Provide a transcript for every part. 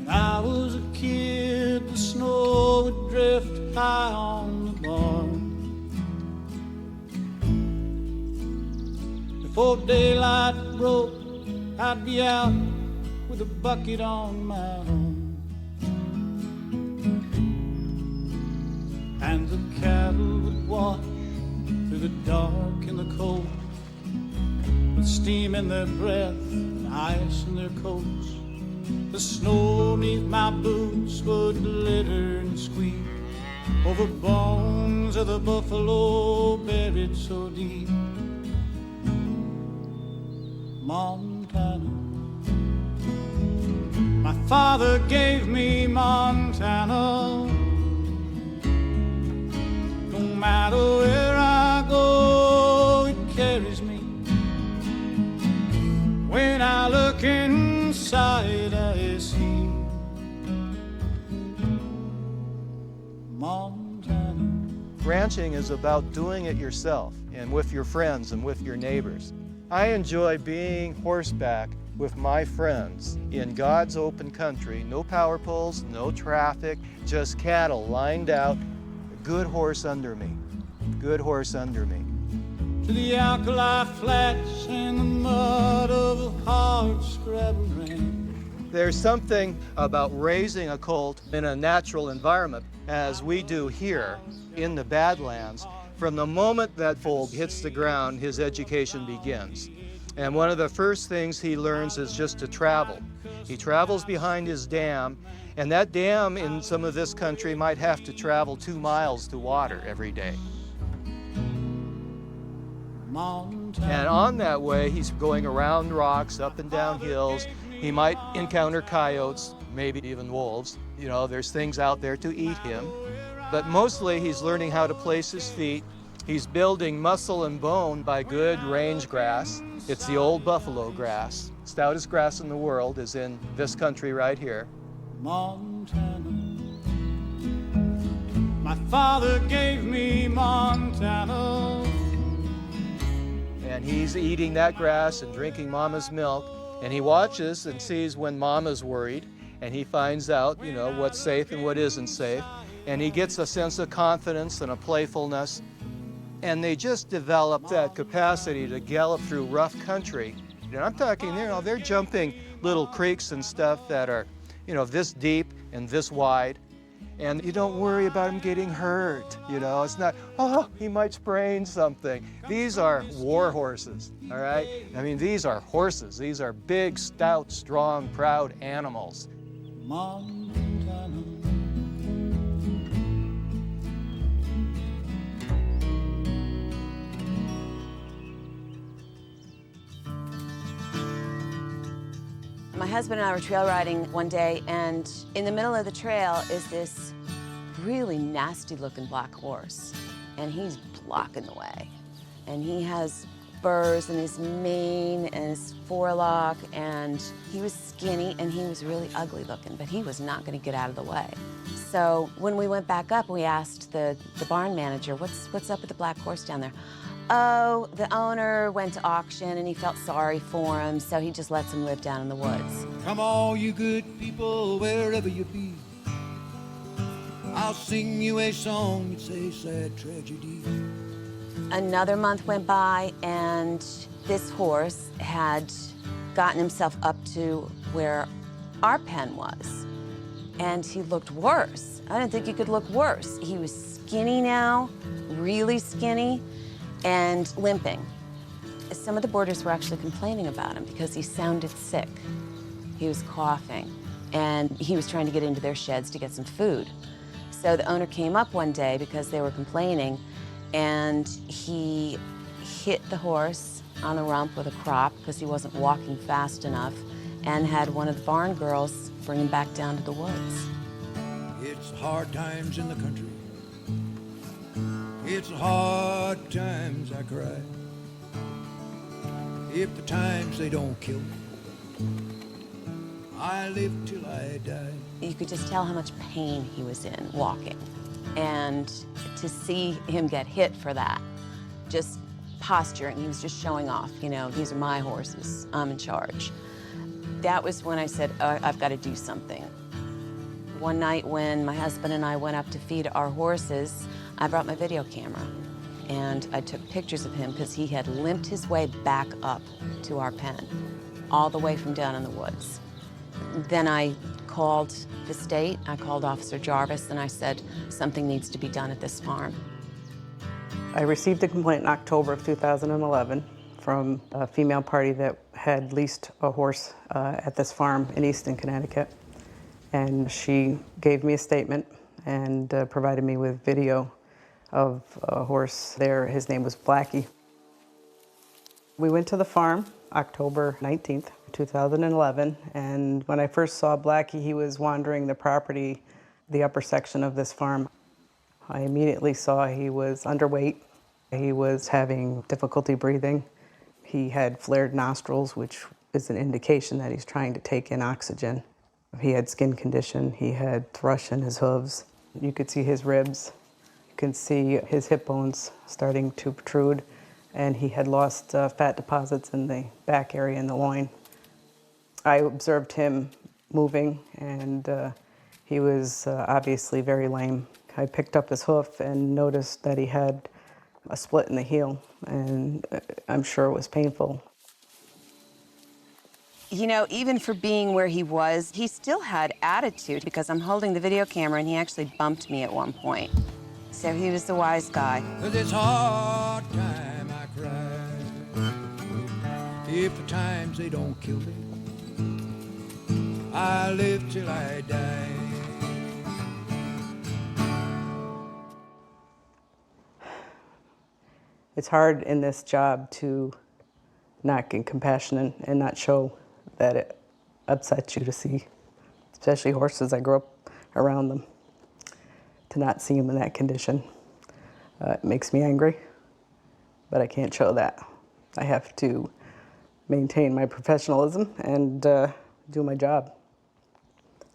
I was a kid, the snow would drift high on the barn. Before daylight broke, I'd be out with a bucket on my arm. And the cattle would walk through the dark and the cold, with steam in their breath and ice in their coats. The snow beneath my boots would glitter and squeak over bones of the buffalo buried so deep. Montana, my father gave me Montana. No matter where I go, it carries me. When I look inside, I see Montana. Ranching is about doing it yourself and with your friends and with your neighbors. I enjoy being horseback with my friends in God's open country. No power poles, no traffic, just cattle lined out. A good horse under me. Good horse under me. To the alkali flats and the mud of a hard scrabble rain. There's something about raising a colt in a natural environment, as we do here in the Badlands. From the moment that foal hits the ground, his education begins. And one of the first things he learns is just to travel. He travels behind his dam, and that dam in some of this country might have to travel 2 miles to water every day. Montana. And on that way, he's going around rocks, up and down hills. He might encounter coyotes, maybe even wolves. You know, there's things out there to eat him. But mostly he's learning how to place his feet. He's building muscle and bone by good range grass. It's the old buffalo grass. Stoutest grass in the world is in this country right here. Montana. My father gave me Montana. And he's eating that grass and drinking mama's milk. And he watches and sees when mama's worried. And he finds out, you know, what's safe and what isn't safe. And he gets a sense of confidence and a playfulness. And they just develop that capacity to gallop through rough country. And I'm talking, you know, they're jumping little creeks and stuff that are, you know, this deep and this wide. And you don't worry about him getting hurt, you know. It's not, oh, he might sprain something. These are war horses, all right? I mean, these are horses. These are big, stout, strong, proud animals. Montana. My husband and I were trail riding one day, and in the middle of the trail is this really nasty-looking black horse, and he's blocking the way. And he has burrs in his mane and his forelock, and he was skinny and he was really ugly looking, but he was not going to get out of the way. So when we went back up, we asked the barn manager, what's up with the black horse down there? Oh, the owner went to auction and he felt sorry for him, so he just lets him live down in the woods. Come all you good people, wherever you be, I'll sing you a song, it's a sad tragedy. Another month went by, and this horse had gotten himself up to where our pen was, and he looked worse. I didn't think he could look worse. He was skinny now, really skinny, and limping. Some of the boarders were actually complaining about him because he sounded sick. He was coughing, and he was trying to get into their sheds to get some food. So the owner came up one day because they were complaining, and he hit the horse on the rump with a crop because he wasn't walking fast enough, and had one of the barn girls bring him back down to the woods. It's hard times in the country. It's hard times I cry. If the times they don't kill me, I live till I die. You could just tell how much pain he was in walking. And to see him get hit for that, just posturing, he was just showing off, you know, these are my horses, I'm in charge. That was when I said, oh, I've got to do something. One night when my husband and I went up to feed our horses, I brought my video camera and I took pictures of him because he had limped his way back up to our pen, all the way from down in the woods. Then I called the state, I called Officer Jarvis, and I said, something needs to be done at this farm. I received a complaint in October of 2011 from a female party that had leased a horse at this farm in Easton, Connecticut. And she gave me a statement and provided me with video of a horse there. His name was Blackie. We went to the farm October 19th, 2011, and when I first saw Blackie, he was wandering the property, the upper section of this farm. I immediately saw he was underweight. He was having difficulty breathing. He had flared nostrils, which is an indication that he's trying to take in oxygen. He had skin condition. He had thrush in his hooves. You could see his ribs. You can see his hip bones starting to protrude, and he had lost fat deposits in the back area in the loin. I observed him moving, and he was obviously very lame. I picked up his hoof and noticed that he had a split in the heel, and I'm sure it was painful. You know, even for being where he was, he still had attitude because I'm holding the video camera and he actually bumped me at one point. So he was the wise guy. For this hard time I cry. If the times they don't kill me, I live till I die. It's hard in this job to not get compassion and not show that it upsets you to see, especially horses. I grew up around them. To not see them in that condition, it makes me angry, but I can't show that. I have to maintain my professionalism and do my job.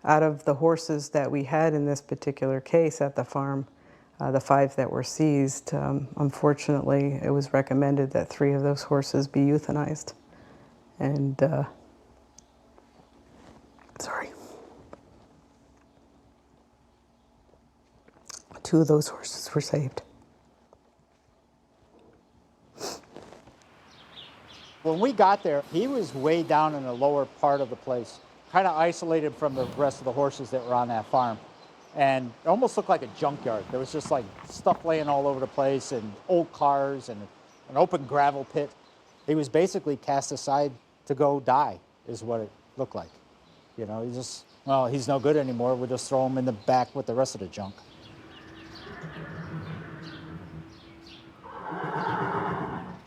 Out of the horses that we had in this particular case at the farm, the 5 that were seized, unfortunately, it was recommended that 3 of those horses be euthanized. And, sorry. 2 of those horses were saved. When we got there, he was way down in the lower part of the place, kind of isolated from the rest of the horses that were on that farm. And it almost looked like a junkyard. There was just like stuff laying all over the place and old cars and an open gravel pit. He was basically cast aside to go die, is what it looked like. You know, he just, well, he's no good anymore. We'll just throw him in the back with the rest of the junk.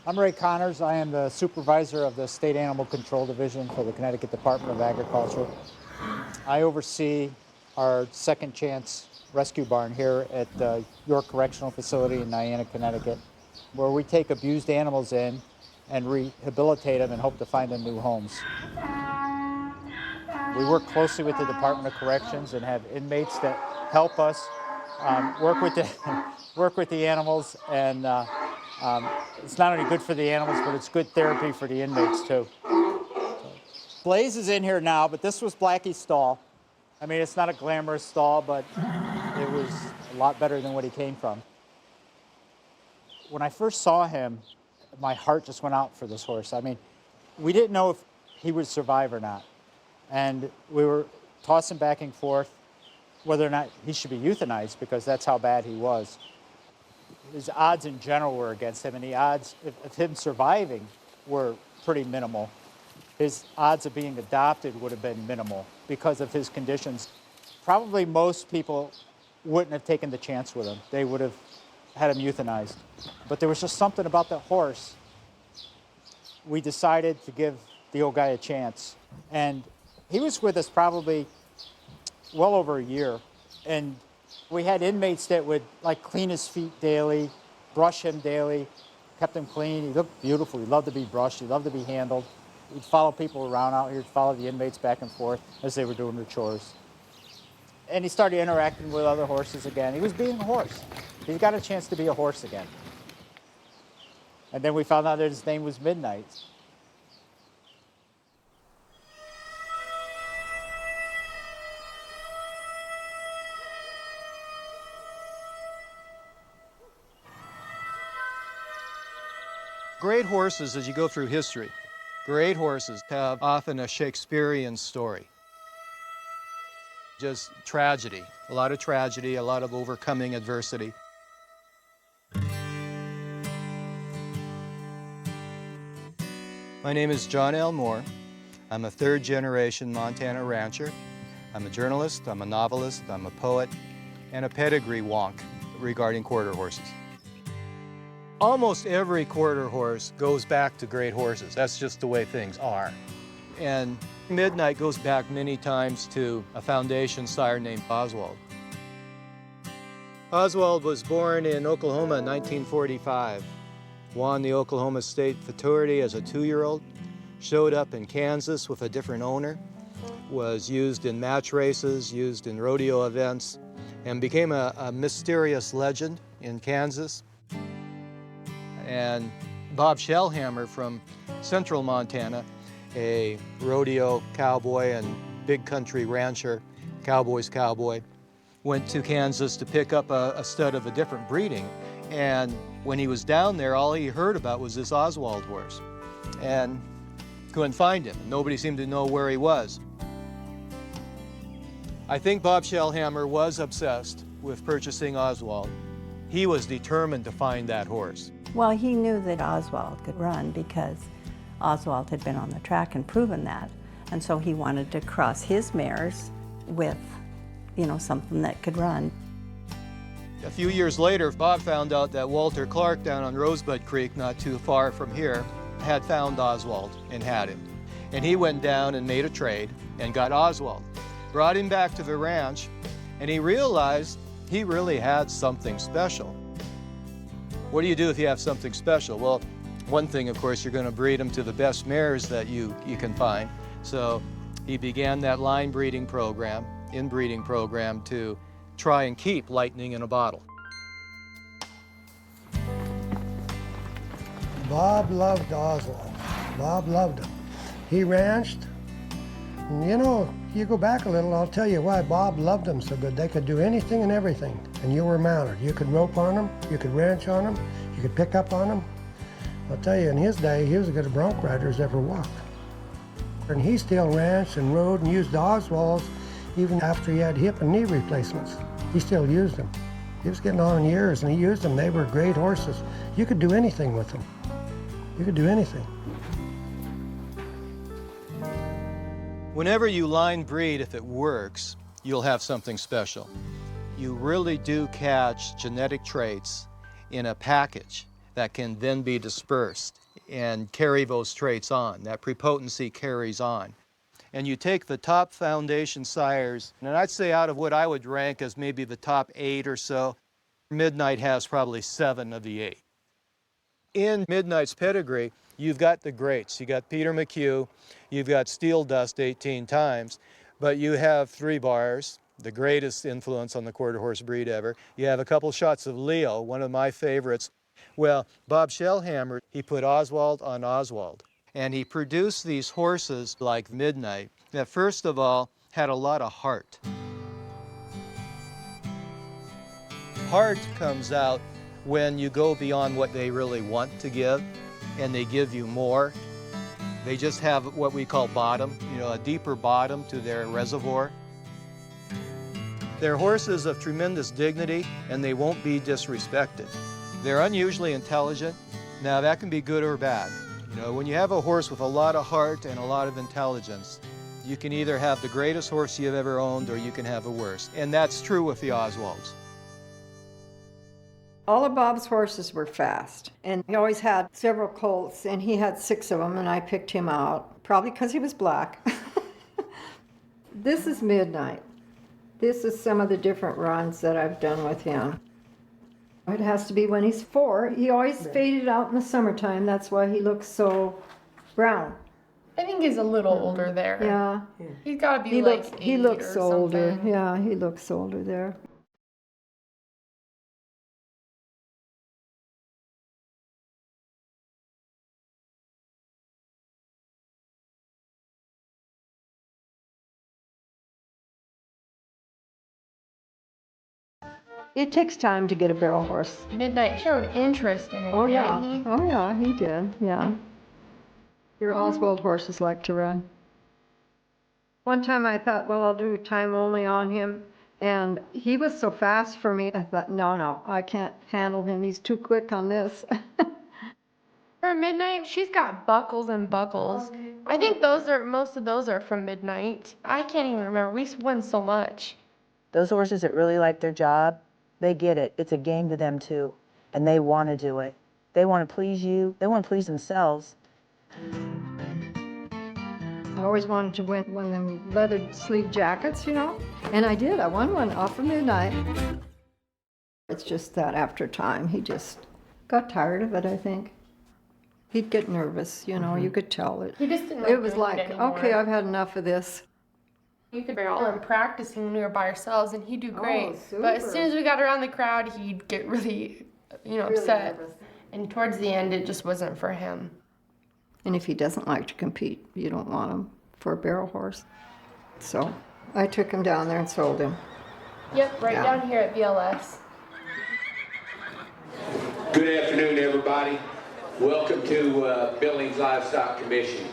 I'm Ray Connors. I am the supervisor of the State Animal Control Division for the Connecticut Department of Agriculture. I oversee our Second Chance Rescue Barn here at the York Correctional Facility in Niantic, Connecticut, where we take abused animals in and rehabilitate them and hope to find them new homes. We work closely with the Department of Corrections and have inmates that help us work with the animals, and it's not only good for the animals, but it's good therapy for the inmates too. Blaze is in here now, but this was Blackie's stall. I mean, it's not a glamorous stall, but it was a lot better than what he came from. When I first saw him, my heart just went out for this horse. I mean, we didn't know if he would survive or not. And we were tossing back and forth whether or not he should be euthanized, because that's how bad he was. His odds in general were against him, and the odds of him surviving were pretty minimal. His odds of being adopted would have been minimal because of his conditions. Probably most people wouldn't have taken the chance with him. They would have had him euthanized. But there was just something about the horse. We decided to give the old guy a chance. And he was with us probably well over a year. And we had inmates that would like clean his feet daily, brush him daily, kept him clean. He looked beautiful. He loved to be brushed. He loved to be handled. He'd follow people around out here, follow the inmates back and forth as they were doing their chores. And he started interacting with other horses again. He was being a horse. He got a chance to be a horse again. And then we found out that his name was Midnight. Great horses, as you go through history, great horses have often a Shakespearean story. Just tragedy, a lot of overcoming adversity. My name is John L. Moore. I'm a third-generation Montana rancher. I'm a journalist, I'm a novelist, I'm a poet, and a pedigree wonk regarding quarter horses. Almost every quarter horse goes back to great horses. That's just the way things are. And Midnight goes back many times to a foundation sire named Oswald. Oswald was born in Oklahoma in 1945. Won the Oklahoma State Futurity as a 2-year-old, showed up in Kansas with a different owner, was used in match races, used in rodeo events, and became a mysterious legend in Kansas. And Bob Shellhammer from central Montana, a rodeo cowboy and big country rancher, cowboy's cowboy, went to Kansas to pick up a stud of a different breeding. And when he was down there, all he heard about was this Oswald horse, and couldn't find him. Nobody seemed to know where he was. I think Bob Shellhammer was obsessed with purchasing Oswald. He was determined to find that horse. Well, he knew that Oswald could run because Oswald had been on the track and proven that. And so he wanted to cross his mares with, something that could run. A few years later, Bob found out that Walter Clark down on Rosebud Creek, not too far from here, had found Oswald and had him. And he went down and made a trade and got Oswald. Brought him back to the ranch, and he realized he really had something special. What do you do if you have something special? Well, one thing, of course, you're going to breed him to the best mares that you can find. So he began that line breeding program, inbreeding program, to try and keep lightning in a bottle. Bob loved Oswald. Bob loved him. He ranched. And you go back a little, I'll tell you why Bob loved them so good. They could do anything and everything, and you were mounted. You could rope on them, you could ranch on them, you could pick up on them. I'll tell you, in his day, he was as good a bronc rider as ever walked. And he still ranched and rode and used the Oswalds even after he had hip and knee replacements. He still used them. He was getting on in years, and he used them. They were great horses. You could do anything with them. You could do anything. Whenever you line breed, if it works, you'll have something special. You really do catch genetic traits in a package that can then be dispersed and carry those traits on. That prepotency carries on. And you take the top foundation sires, and I'd say out of what I would rank as maybe the top 8 or so, Midnight has probably 7 of the 8. In Midnight's pedigree, you've got the greats. You got Peter McHugh, you've got Steel Dust 18 times, but you have 3 bars, the greatest influence on the quarter horse breed ever. You have a couple shots of Leo, one of my favorites. Well, Bob Shellhammer, he put Oswald on Oswald. And he produced these horses like Midnight that first of all had a lot of heart. Heart comes out when you go beyond what they really want to give, and they give you more. They just have what we call bottom, a deeper bottom to their reservoir. They're horses of tremendous dignity, and they won't be disrespected. They're unusually intelligent. Now, that can be good or bad. When you have a horse with a lot of heart and a lot of intelligence, you can either have the greatest horse you've ever owned or you can have the worst. And that's true with the Oswalds. All of Bob's horses were fast, and he always had several colts, and he had 6 of them, and I picked him out, probably because he was black. This is Midnight. This is some of the different runs that I've done with him. It has to be when he's 4. He always faded out in the summertime. That's why he looks so brown. I think he's a little older there. Yeah. He's got to be like 8 he looks or older. something. Yeah, he looks older there. It takes time to get a barrel horse. Midnight showed interest in it. Oh, yeah. didn't he? Oh, yeah, he did, yeah. Your Oswald horses like to run. One time I thought, well, I'll do time only on him. And he was so fast for me, I thought, no, I can't handle him. He's too quick on this. For Midnight, she's got buckles and buckles. I think most of those are from Midnight. I can't even remember. We won so much. Those horses that really like their job, they get it. It's a game to them too, and they want to do it. They want to please you. They want to please themselves. I always wanted to win one of them leather sleeve jackets, you know? And I did. I won one off of Midnight. It's just that after time, he just got tired of it, I think. He'd get nervous, you know, you could tell it. He just didn't It was doing like, anymore. okay, I've had enough of this. You could barrel him practicing when we were by ourselves, and he'd do great. But as super. soon as we got around the crowd, he'd get really, upset. nervous. And towards the end, it just wasn't for him. And if he doesn't like to compete, you don't want him for a barrel horse. So I took him down there and sold him. Yep, right Yeah. down here at BLS. Good afternoon, everybody. Welcome to Billings Livestock Commission.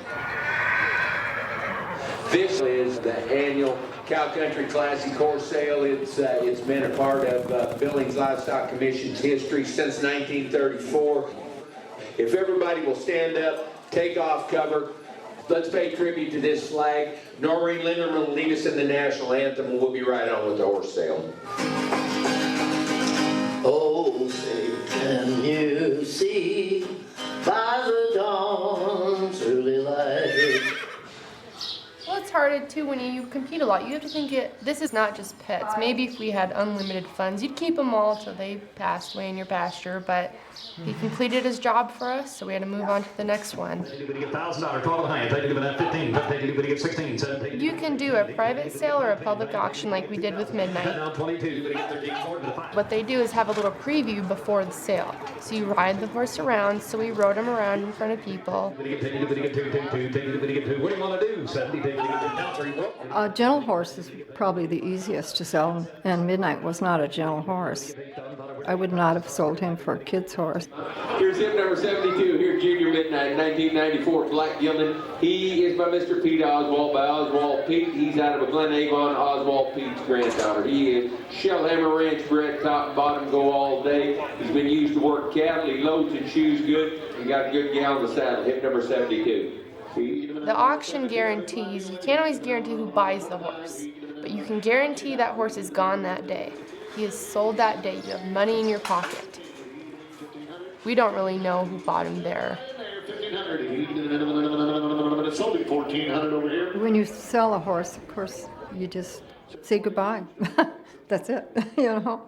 This is the annual Cow Country Classic Horse Sale. It's been a part of Billings Livestock Commission's history since 1934. If everybody will stand up, take off cover, let's pay tribute to this flag. Noreen Linderman will lead us in the national anthem, and we'll be right on with the horse sale. Oh, say, can you see by the dawn's early light? Well, it's hard too when you compete a lot. You have to think this is not just pets. Maybe if we had unlimited funds, you'd keep them all till they passed away in your pasture, but he completed his job for us, so we had to move on to the next one. You can do a private sale or a public auction like we did with Midnight. What they do is have a little preview before the sale. So you ride the horse around, so we rode him around in front of people. A gentle horse is probably the easiest to sell, and Midnight was not a gentle horse. I would not have sold him for a kid's horse. Here's hip number 72. Here's Junior Midnight, 1994 Black Gilded. He is by Mr. Pete Oswald, by Oswald Pete. He's out of a Glen Avon, Oswald Pete's granddaughter. He is Shellhammer Ranch bred, top and bottom, go all day. He's been used to work cattle. He loads and shoes good. He got a good gal in the saddle. Hip number 72. The auction guarantees, you can't always guarantee who buys the horse, but you can guarantee that horse is gone that day. He is sold that day. You have money in your pocket. We don't really know who bought him there. When you sell a horse, of course, you just say goodbye. That's it, you know.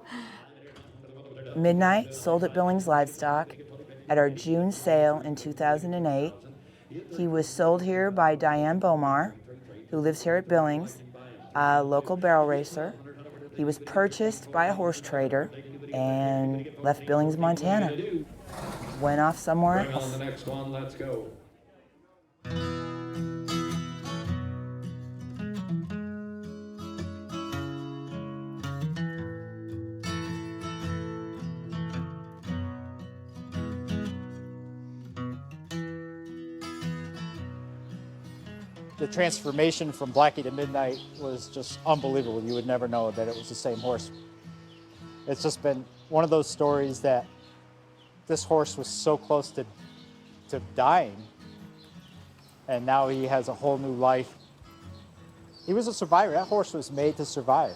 Midnight sold at Billings Livestock at our June sale in 2008. He was sold here by Diane Bomar, who lives here at Billings, a local barrel racer. He was purchased by a horse trader and left Billings, Montana. Went off somewhere else. On the next one, let's go. The transformation from Blackie to Midnight was just unbelievable. You would never know that it was the same horse. It's just been one of those stories that this horse was so close to dying, and now he has a whole new life. He was a survivor. That horse was made to survive.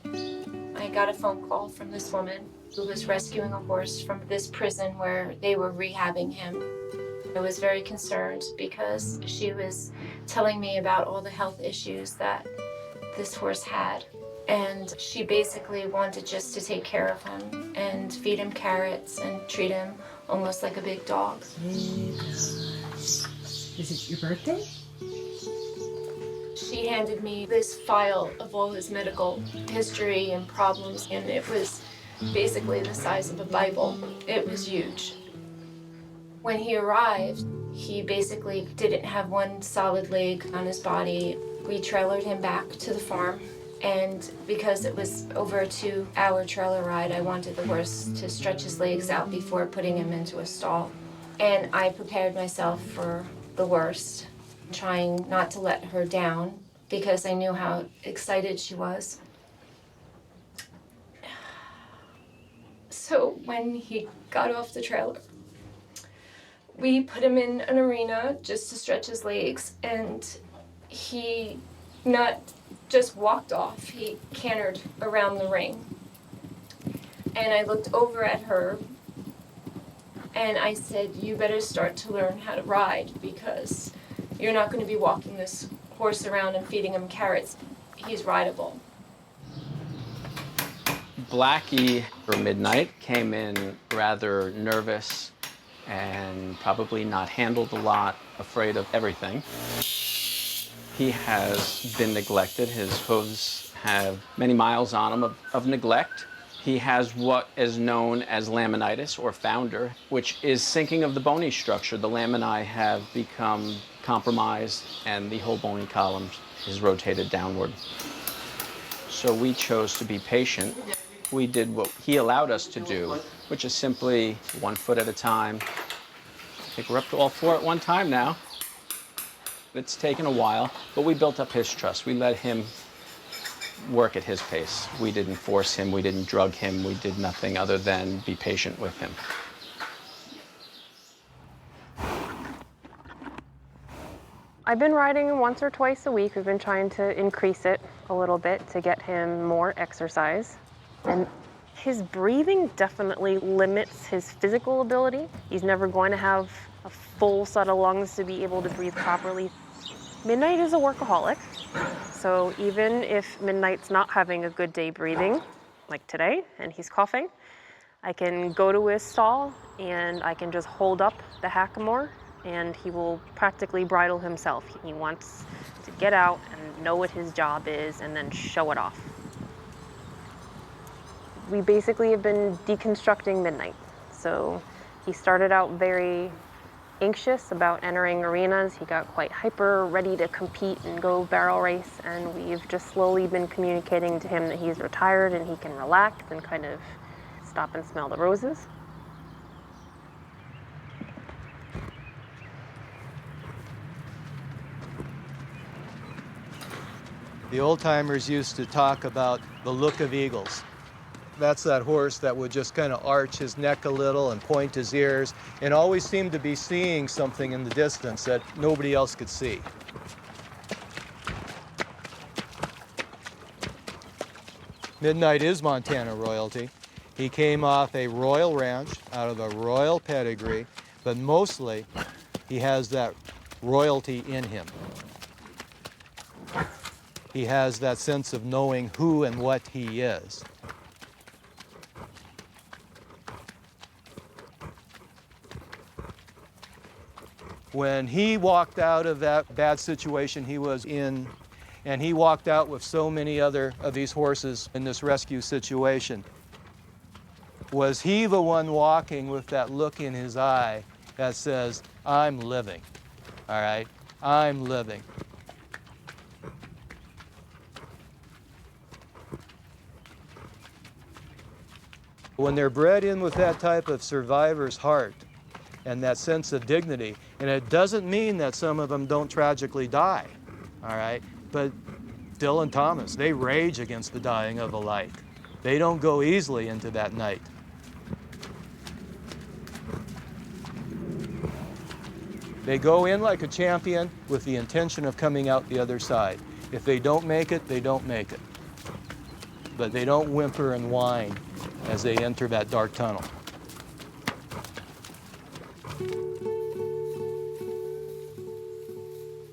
I got a phone call from this woman who was rescuing a horse from this prison where they were rehabbing him. I was very concerned because she was telling me about all the health issues that this horse had. And she basically wanted just to take care of him and feed him carrots and treat him almost like a big dog. Is it your birthday? She handed me this file of all his medical history and problems, and it was basically the size of a Bible. It was huge. When he arrived, he basically didn't have one solid leg on his body. We trailered him back to the farm, And because it was over a 2-hour trailer ride, I wanted the horse to stretch his legs out before putting him into a stall. And I prepared myself for the worst, trying not to let her down because I knew how excited she was. So when he got off the trailer, we put him in an arena just to stretch his legs, and he not just walked off, he cantered around the ring. And I looked over at her and I said, you better start to learn how to ride because you're not going to be walking this horse around and feeding him carrots. He's rideable. Blackie, for midnight, came in rather nervous and probably not handled a lot, afraid of everything. He has been neglected. His hooves have many miles on them of neglect. He has what is known as laminitis or founder, which is sinking of the bony structure. The laminae have become compromised and the whole bony column is rotated downward. So we chose to be patient. We did what he allowed us to do, which is simply 1 foot at a time. I think we're up to all 4 at one time now. It's taken a while, but we built up his trust. We let him work at his pace. We didn't force him, we didn't drug him, we did nothing other than be patient with him. I've been riding him once or twice a week. We've been trying to increase it a little bit to get him more exercise. And his breathing definitely limits his physical ability. He's never going to have a full set of lungs to be able to breathe properly. Midnight is a workaholic, so even if Midnight's not having a good day breathing, like today, and he's coughing, I can go to his stall and I can just hold up the hackamore and he will practically bridle himself. He wants to get out and know what his job is and then show it off. We basically have been deconstructing Midnight. So he started out very anxious about entering arenas. He got quite hyper, ready to compete and go barrel race, and we've just slowly been communicating to him that he's retired and he can relax and kind of stop and smell the roses. The old-timers used to talk about the look of eagles. That's that horse that would just kind of arch his neck a little and point his ears and always seem to be seeing something in the distance that nobody else could see. Midnight is Montana royalty. He came off a royal ranch out of a royal pedigree, but mostly he has that royalty in him. He has that sense of knowing who and what he is. When he walked out of that bad situation he was in, and he walked out with so many other of these horses in this rescue situation, was he the one walking with that look in his eye that says, I'm living, all right? I'm living. When they're bred in with that type of survivor's heart and that sense of dignity, and it doesn't mean that some of them don't tragically die, all right? But Dylan Thomas, they rage against the dying of a light. They don't go easily into that night. They go in like a champion with the intention of coming out the other side. If they don't make it, they don't make it. But they don't whimper and whine as they enter that dark tunnel.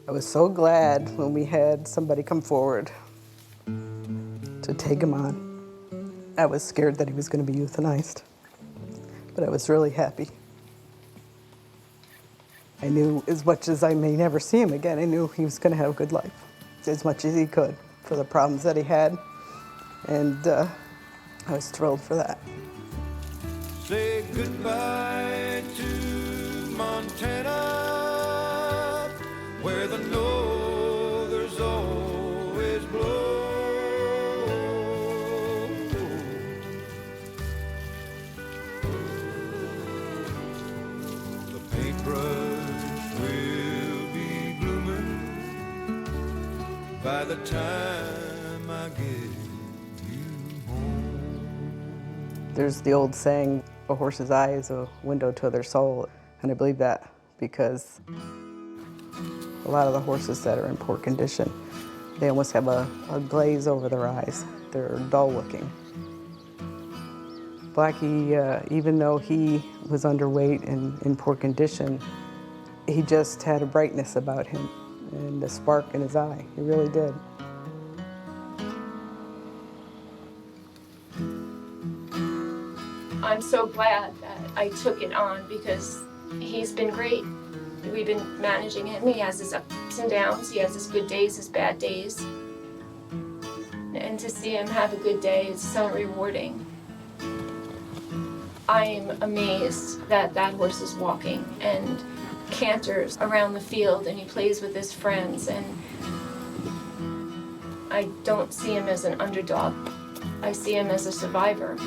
I was so glad when we had somebody come forward to take him on. I was scared that he was going to be euthanized, but I was really happy. I knew as much as I may never see him again, I knew he was going to have a good life, as much as he could for the problems that he had, and I was thrilled for that. Say goodbye to Montana, where the northers always blow. by the time I get There's the old saying, a horse's eye is a window to their soul, and I believe that because a lot of the horses that are in poor condition, they almost have a glaze over their eyes. They're dull looking. Blackie, even though he was underweight and in poor condition, he just had a brightness about him and a spark in his eye. He really did. I'm so glad that I took it on because he's been great. We've been managing him. He has his ups and downs. He has his good days, his bad days. And to see him have a good day is so rewarding. I'm amazed that that horse is walking and canters around the field and he plays with his friends, and I don't see him as an underdog. I see him as a survivor.